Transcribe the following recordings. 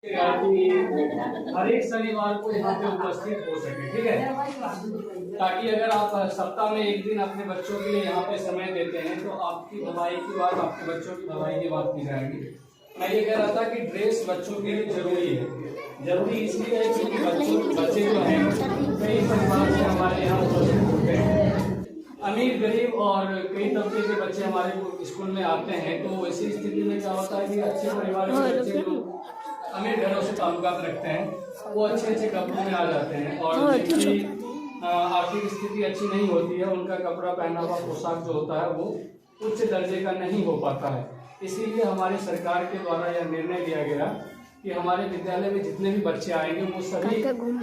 हर एक शनिवार को यहाँ पे उपस्थित हो सके, ठीक है। ताकि अगर आप सप्ताह में एक दिन अपने बच्चों के लिए यहाँ पे समय देते हैं तो आपकी भलाई की बात, आपके बच्चों की भलाई की बात की जाएगी। मैं ये कह रहा था कि ड्रेस बच्चों के लिए जरूरी है। जरूरी इसलिए है क्योंकि बच्चे जो हैं कई परिवार से हमारे यहाँ उपस्थित होते हैं। अमीर गरीब और कई तबके के बच्चे हमारे स्कूल में आते हैं। तो ऐसी स्थिति में क्या होता है कि अच्छे परिवार के बच्चे लोग अमीर घरों से ताल्लुकात रखते हैं, वो अच्छे अच्छे कपड़ों में आ जाते हैं और जिनकी आर्थिक स्थिति अच्छी नहीं होती है उनका कपड़ा पहनावा पोशाक जो होता है वो उच्च दर्जे का नहीं हो पाता है। इसीलिए हमारी सरकार के द्वारा यह निर्णय लिया गया कि हमारे विद्यालय में जितने भी बच्चे आएंगे वो सभी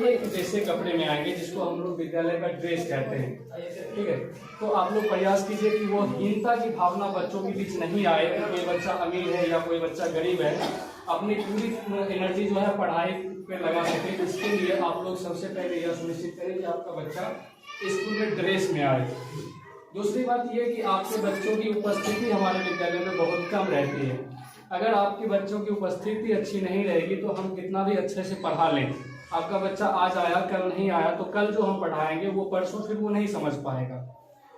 एक जैसे कपड़े में आएंगे, जिसको हम लोग विद्यालय का ड्रेस कहते हैं, ठीक है। तो आप लोग प्रयास कीजिए कि वो हीनता की भावना बच्चों के बीच नहीं आए कि कोई बच्चा अमीर है या कोई बच्चा गरीब है। अपनी पूरी एनर्जी जो है पढ़ाई पे लगा सके, इसके लिए आप लोग सबसे पहले यह सुनिश्चित करें कि आपका बच्चा स्कूल में ड्रेस में आए। दूसरी बात यह कि आपके बच्चों की उपस्थिति हमारे विद्यालय में बहुत कम रहती है। अगर आपके बच्चों की उपस्थिति अच्छी नहीं रहेगी तो हम कितना भी अच्छे से पढ़ा लें, आपका बच्चा आज आया कल नहीं आया तो कल जो हम पढ़ाएंगे वो परसों फिर वो नहीं समझ पाएगा।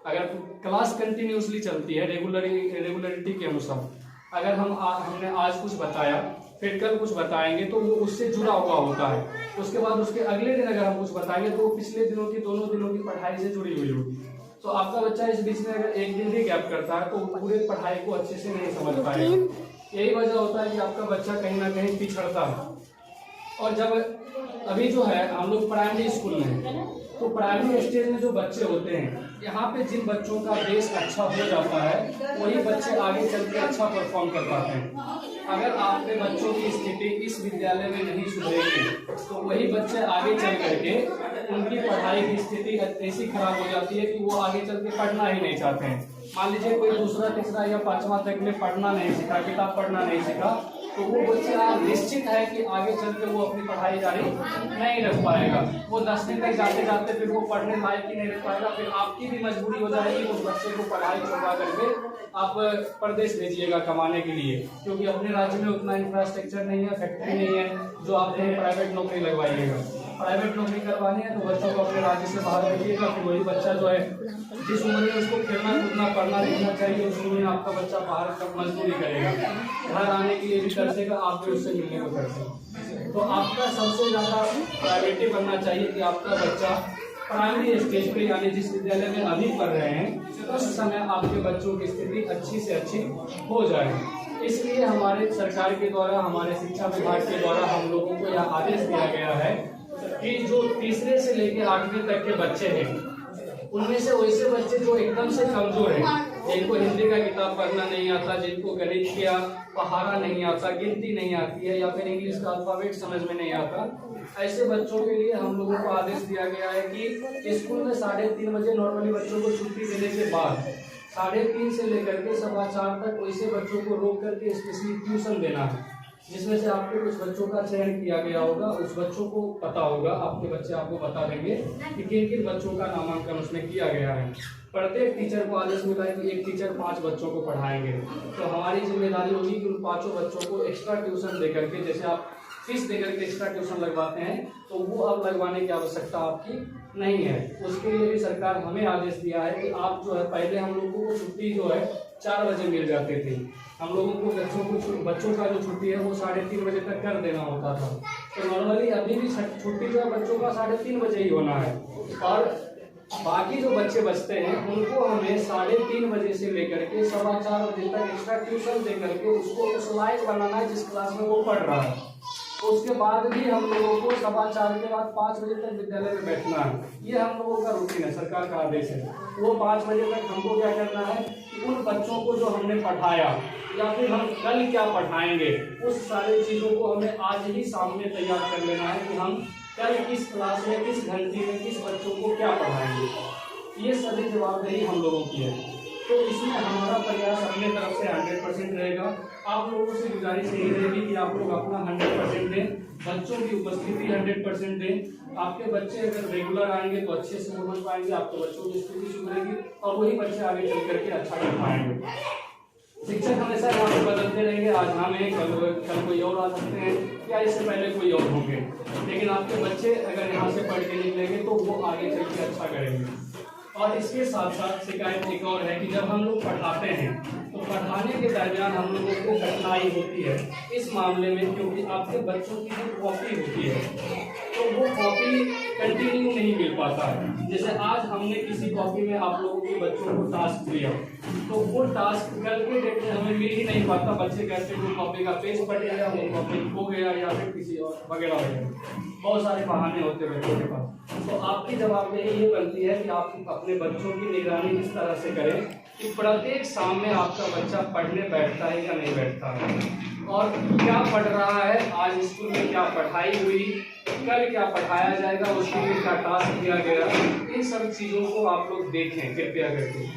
अगर क्लास कंटिन्यूसली चलती है रेगुलरिटी के अनुसार, अगर हमने आज कुछ बताया फिर कल कुछ बताएंगे तो वो उससे जुड़ा हुआ होता है। उसके बाद उसके अगले दिन अगर हम कुछ बताएंगे तो पिछले दिनों की दोनों दिनों की पढ़ाई से जुड़ी हुई होगी। तो आपका बच्चा इस बीच में अगर एक दिन भी गैप करता है तो पूरे पढ़ाई को अच्छे से नहीं समझ पाएगा। यही वजह होता है कि आपका बच्चा कहीं ना कहीं पिछड़ता है। और जब अभी जो है हम लोग प्राइमरी स्कूल में, तो प्राइमरी स्टेज में जो बच्चे होते हैं यहाँ पे जिन बच्चों का बेस अच्छा हो जाता है वही बच्चे आगे चल के अच्छा परफॉर्म कर पाते हैं। अगर आपके बच्चों की स्थिति इस विद्यालय में नहीं सुधरेगी तो वही बच्चे आगे चल करके उनकी पढ़ाई की स्थिति ऐसी खराब हो जाती है कि वो आगे चल के पढ़ना ही नहीं चाहते हैं। मान लीजिए कोई दूसरा तीसरा या पांचवा तक में पढ़ना नहीं सीखा, किताब पढ़ना नहीं सीखा, तो वो बच्चा निश्चित है कि आगे चल के वो अपनी पढ़ाई जारी नहीं रख पाएगा। वो 10वीं तक जाते जाते फिर वो पढ़ने लायक ही नहीं रख पाएगा। फिर आपकी भी मजबूरी हो जाएगी उस बच्चे को पढ़ाई छुड़वा करके आप प्रदेश भेजिएगा कमाने के लिए, क्योंकि अपने राज्य में उतना इंफ्रास्ट्रक्चर नहीं है, फैक्ट्री नहीं है जो आप कहीं प्राइवेट नौकरी लगवाइएगा। प्राइवेट नौकरी करवानी है तो बच्चों को अपने राज्य से बाहर भेजिएगा। फिर वही बच्चा जो है जिस उम्र में उसको खेलना कूदना पढ़ना लिखना चाहिए उस उम्र में आपका बच्चा बाहर तक मजदूरी करेगा, घर आने के लिए भी तरसेगा, आप भी उससे मिलने को तरसेगा। तो आपका सबसे ज्यादा प्रायोरिटी बनना चाहिए कि आपका बच्चा प्राइमरी स्टेज पे यानी जिस विद्यालय में अभी पढ़ रहे हैं उस समय आपके बच्चों की स्थिति अच्छी से अच्छी हो जाए। इसलिए हमारे सरकार के द्वारा, हमारे शिक्षा विभाग के द्वारा हम लोगों को यह आदेश दिया गया है कि जो तीसरे से लेकर 8वीं तक के बच्चे हैं उनमें से वैसे बच्चे जो एकदम से कमजोर हैं, जिनको हिंदी का किताब पढ़ना नहीं आता, जिनको गणित का पहाड़ा नहीं आता, गिनती नहीं आती है या फिर इंग्लिश का अल्फाबेट समझ में नहीं आता, ऐसे बच्चों के लिए हम लोगों को आदेश दिया गया है कि स्कूल में 3:30 बजे नॉर्मली बच्चों को छुट्टी देने के बाद 3:30 से लेकर के 4:15 तक वैसे बच्चों को रोक करके स्पेशली ट्यूशन देना है, जिसमें से आपके कुछ बच्चों का चयन किया गया होगा। उस बच्चों को पता होगा, आपके बच्चे आपको बता देंगे कि किन किन बच्चों का नामांकन उसमें किया गया है। प्रत्येक टीचर को आदेश मिला है कि एक टीचर 5 बच्चों को पढ़ाएंगे। तो हमारी जिम्मेदारी होगी कि उन 5 बच्चों को एक्स्ट्रा ट्यूशन दे करके, जैसे आप फीस देकर के एक्स्ट्रा ट्यूशन लगवाते हैं तो वो अब लगवाने की आवश्यकता आपकी नहीं है। उसके लिए भी सरकार हमें आदेश दिया है कि आप जो है, पहले हम लोगों को छुट्टी जो है 4 बजे मिल जाती थी, हम लोगों को बच्चों का जो छुट्टी है वो 3:30 बजे तक कर देना होता था। तो नॉर्मली अभी भी छुट्टी जो है बच्चों का 3:30 बजे ही होना है और बाकी जो बच्चे बचते हैं उनको हमें 3:30 बजे से लेकर के 4:15 बजे तक एक्स्ट्रा ट्यूशन दे करके उसको उस लायक बनाना है जिस क्लास में वो पढ़ रहा है। उसके बाद भी हम लोगों को 4:15 के बाद 5 बजे तक विद्यालय में बैठना है। ये हम लोगों का रूटीन है, सरकार का आदेश है। वो 5 बजे तक हमको क्या करना है कि उन बच्चों को जो हमने पढ़ाया या फिर हम कल क्या पढ़ाएंगे उस सारी चीजों को हमें आज ही सामने तैयार कर लेना है कि हम कल किस क्लास में किस घंटे में किस बच्चों को क्या पढ़ाएंगे। ये सभी जवाबदेही हम लोगों की है। तो इसमें हमारा प्रयास अपने तरफ से 100% रहेगा। आप लोगों से गुजारिश यही रहेगी कि आप लोग अपना 100% दें, बच्चों की उपस्थिति 100% दें। आपके बच्चे अगर रेगुलर आएंगे तो अच्छे से समझ पाएंगे, आपके बच्चों की स्थिति सुधरेगी और वही बच्चे आगे चल करके अच्छा कर पाएंगे। शिक्षक हमेशा यहाँ पे बदलते रहेंगे, आज हम हैं, कल कोई और आ सकते हैं या इससे पहले कोई और होंगे, लेकिन आपके बच्चे अगर यहाँ से पढ़ के निकलेंगे तो वो आगे चल के अच्छा करेंगे। और इसके साथ साथ शिकायत एक और है कि जब हम लोग पढ़ाते हैं तो पढ़ाने के दरमियान हम लोगों को कठिनाई होती है इस मामले में, क्योंकि आपके बच्चों की जो कॉपी होती है तो वो कॉपी कंटिन्यू नहीं मिल पाता है। जैसे आज हमने किसी कॉपी में आप लोगों के बच्चों को टास्क दिया तो वो टास्क कल के डेट में हमें मिल ही नहीं पाता। बच्चे कहते हैं कॉपी का पेज फट गया, वो कॉपी खो गया या फिर किसी और वगैरह वगैरह, बहुत सारे बहाने होते हैं बच्चों के पास। तो आपकी जवाबदेही ये बनती है कि आप अपने बच्चों की निगरानी इस तरह से करें कि प्रत्येक शाम में आपका बच्चा पढ़ने बैठता है या नहीं बैठता है, और क्या पढ़ रहा है, आज स्कूल में क्या पढ़ाई हुई, कल क्या पढ़ाया जाएगा, उसके लिए क्या टास्क दिया गया। इन सब चीज़ों को आप लोग देखें कृपया करके,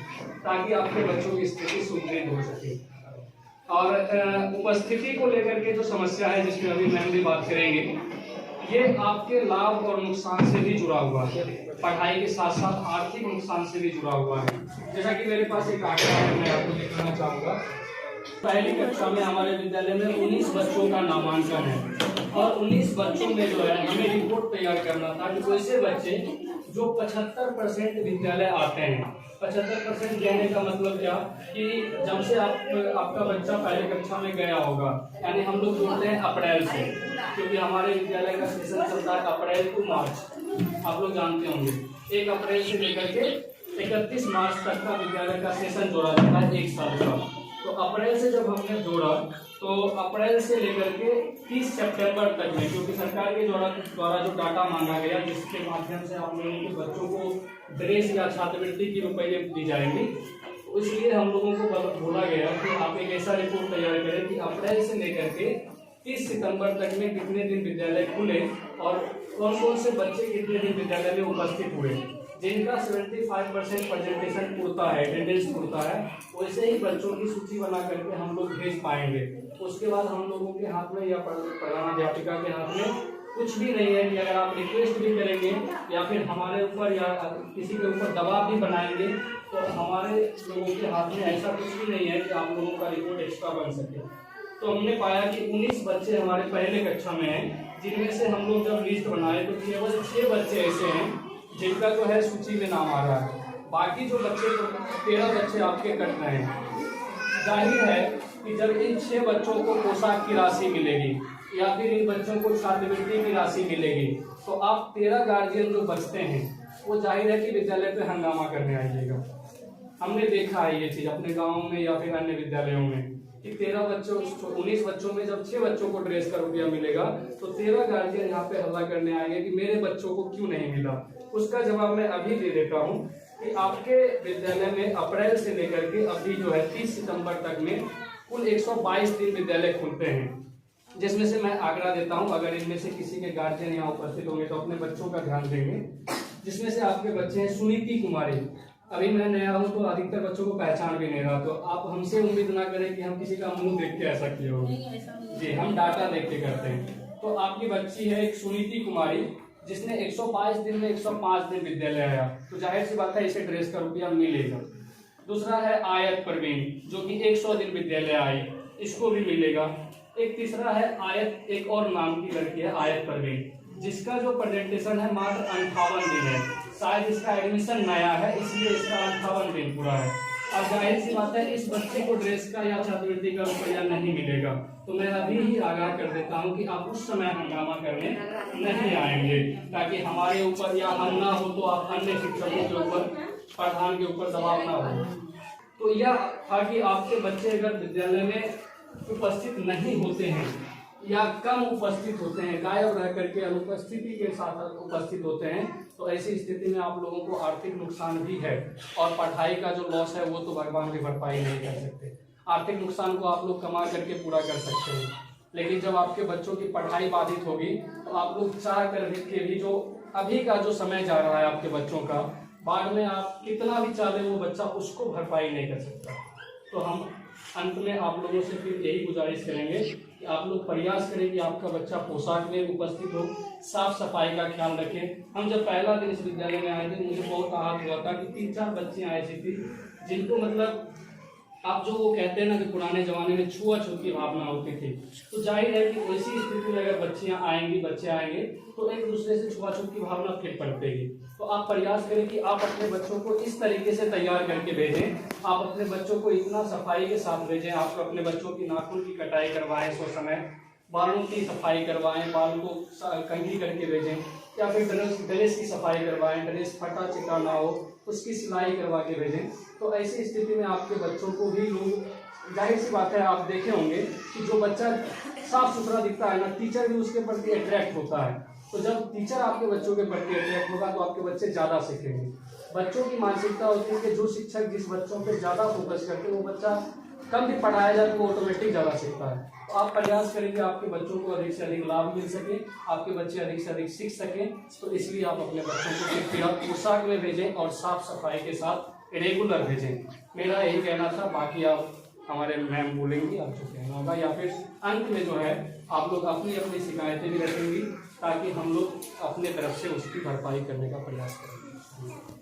ताकि आपके बच्चों की स्थिति सुदृढ़ हो सके। और उपस्थिति को लेकर के जो समस्या है जिसमें अभी मैम भी बात करेंगे, ये आपके लाभ और नुकसान से भी जुड़ा हुआ है, पढ़ाई के साथ साथ आर्थिक नुकसान से भी जुड़ा हुआ है। जैसा कि मेरे पास एक आंकड़ा है, मैं आपको दिखाना चाहूँगा। पहली कक्षा में हमारे विद्यालय में 19 बच्चों का नामांकन है और 19 बच्चों में जो है हमें रिपोर्ट तैयार करना था कि वैसे बच्चे जो 75% विद्यालय आते हैं। 75% कहने का मतलब क्या कि जब से आपका बच्चा पहले कक्षा में गया होगा, यानी हम लोग जोड़ते हैं अप्रैल से, क्योंकि हमारे विद्यालय का सेशन चलता है अप्रैल टू मार्च, आप लोग जानते होंगे। 1 अप्रैल से लेकर के 31 मार्च तक का विद्यालय का सेशन जोड़ा जाता है 1 साल का। तो अप्रैल से जब हमने जोड़ा तो अप्रैल से लेकर के 30 सितंबर तक में, क्योंकि सरकार के द्वारा जो डाटा मांगा गया जिसके माध्यम से आप लोगों के बच्चों को ड्रेस या छात्रवृत्ति की रुपये दी जाएंगी, तो इसलिए हम लोगों को बोला गया कि आप एक ऐसा रिपोर्ट तैयार करें कि अप्रैल से लेकर के 30 सितंबर तक में कितने दिन विद्यालय खुले और कौन कौन से बच्चे कितने दिन विद्यालय में उपस्थित हुए। जिनका 75% प्रेजेंटेशन पूरता है, अटेंडेंस पूरता है, वैसे ही बच्चों की सूची बना करके हम लोग भेज पाएंगे। उसके बाद हम लोगों के हाथ में या प्रधानाध्यापिका के हाथ में कुछ भी नहीं है कि अगर आप रिक्वेस्ट भी करेंगे या फिर हमारे ऊपर या किसी के ऊपर दबाव भी बनाएंगे तो हमारे लोगों के हाथ में ऐसा कुछ भी नहीं है कि आप लोगों का रिपोर्ट एक्स्ट्रा बन सके। तो हमने पाया कि 19 बच्चे हमारे पहले कक्षा में हैं, जिनमें से हम लोग जब लिस्ट बनाए तो केवल 6 बच्चे ऐसे हैं जिनका जो है सूची में नाम आ रहा है। बाकी जो बच्चे 13 बच्चे आपके कट रहे हैं। जाहिर है कि जब इन 6 बच्चों को पोशाक की राशि मिलेगी या फिर इन बच्चों को छात्रवृत्ति की राशि मिलेगी तो आप 13 गार्जियन जो बचते हैं वो जाहिर है कि विद्यालय पे हंगामा करने आइएगा। हमने देखा है ये चीज अपने गाँव में या फिर अन्य विद्यालयों में कि 19 बच्चों में जब 6 बच्चों को ड्रेस का रुपया मिलेगा तो 13 गार्जियन यहाँ पे हल्ला करने आएंगे कि मेरे बच्चों को क्यों नहीं मिला। उसका जवाब मैं अभी दे देता हूँ कि आपके विद्यालय में अप्रैल से लेकर के अभी जो है 30 सितंबर तक में कुल 122 दिन विद्यालय खुलते हैं, जिसमें से मैं आंकड़ा देता हूँ। अगर इनमें से किसी के गार्जियन यहाँ उपस्थित होंगे तो अपने बच्चों का ध्यान देंगे। जिसमें से आपके बच्चे हैं सुनीति कुमारी। अभी मैं नया हूँ तो अधिकतर बच्चों को पहचान भी नहीं रहा, तो आप हमसे उम्मीद ना करें कि हम किसी का मुंह देख के ऐसा किए होंगे। जी, हम डाटा देख के करते हैं। तो आपकी बच्ची है एक सुनीति कुमारी जिसने 122 दिन में 105 दिन विद्यालय आया, तो जाहिर सी बात है इसे ड्रेस का रुपया मिलेगा। दूसरा है आयत परवीन जो कि 100 दिन विद्यालय आई, इसको भी मिलेगा। एक तीसरा है आयत, एक और नाम की लड़की है आयत परवीन जिसका जो प्रेजेंटेशन है मात्र 58 दिन है। शायद इसका एडमिशन नया है इसलिए इसका 58 दिन पूरा है। और जाहिर सी बात है इस बच्चे को ड्रेस का या छात्रवृत्ति का रुपया नहीं मिलेगा। तो मैं अभी ही आगाह कर देता हूं कि आप उस समय हंगामा करने नहीं आएंगे, ताकि हमारे ऊपर या हम ना हो तो आप अन्य शिक्षकों के ऊपर, प्रधान के ऊपर दबाव ना हो। तो यह था कि आपके बच्चे अगर विद्यालय में उपस्थित नहीं होते हैं या कम उपस्थित होते हैं, गायब रह करके अनुपस्थिति के साथ उपस्थित होते हैं, तो ऐसी स्थिति में आप लोगों को आर्थिक नुकसान भी है और पढ़ाई का जो लॉस है वो तो भगवान भी भरपाई नहीं कर सकते। आर्थिक नुकसान को आप लोग कमा करके पूरा कर सकते हैं, लेकिन जब आपके बच्चों की पढ़ाई बाधित होगी तो आप लोग चाह कर के भी जो अभी का जो समय जा रहा है आपके बच्चों का, बाद में आप कितना भी चाहे वो बच्चा उसको भरपाई नहीं कर सकता। तो हम अंत में आप लोगों से फिर यही गुजारिश करेंगे कि आप लोग प्रयास करें कि आपका बच्चा पोशाक में उपस्थित हो, साफ सफाई का ख्याल रखें। हम जब पहला दिन इस विद्यालय में आए थे मुझे बहुत आहत हुआ था कि 3-4 बच्चियां ऐसी थी जिनको मतलब आप जो वो कहते हैं ना कि पुराने जमाने में छुआछूत की भावना होती थी, तो जाहिर है कि ऐसी स्थिति में अगर बच्चे आएंगे तो एक दूसरे से छुआछूत की भावना फिर पड़ेगी। तो आप प्रयास करें कि आप अपने बच्चों को इस तरीके से तैयार करके भेजें, आप अपने बच्चों को इतना सफाई के साथ भेजें, आप अपने बच्चों की नाखून की कटाई करवाएं, सो समय बालों की सफाई करवाएं, बालों को कंघी करके भेजें, या फिर ड्रेस की सफाई करवाएं, ड्रेस फटा चिटा ना हो उसकी सिलाई करवा के भेजें। तो ऐसी स्थिति में आपके बच्चों को भी लोग, जाहिर सी बात है आप देखे होंगे कि जो बच्चा साफ सुथरा दिखता है ना, टीचर भी उसके प्रति अट्रैक्ट होता है। तो जब टीचर आपके बच्चों के प्रति अट्रैक्ट होगा तो आपके बच्चे ज़्यादा सीखेंगे। बच्चों की मानसिकता होती है कि जो शिक्षक जिस बच्चों पे ज़्यादा फोकस करते हैं वो बच्चा कम भी पढ़ाया जाए तो वो ऑटोमेटिक ज़्यादा सीखता है। तो आप प्रयास करेंगे आपके बच्चों को अधिक से अधिक लाभ मिल सके, आपके बच्चे अधिक से अधिक सीख सकें। तो इसलिए आप अपने बच्चों को सिर्फ पोशाक में भेजें और साफ सफाई के साथ रेगुलर भेजें। मेरा यही कहना था, बाकी आप हमारे मैम बोलेंगी, आप जो कहना होगा, या फिर अंत में जो है आप लोग अपनी अपनी शिकायतें भी रखेंगी ताकि हम लोग अपने तरफ से उसकी भरपाई करने का प्रयास करेंगे।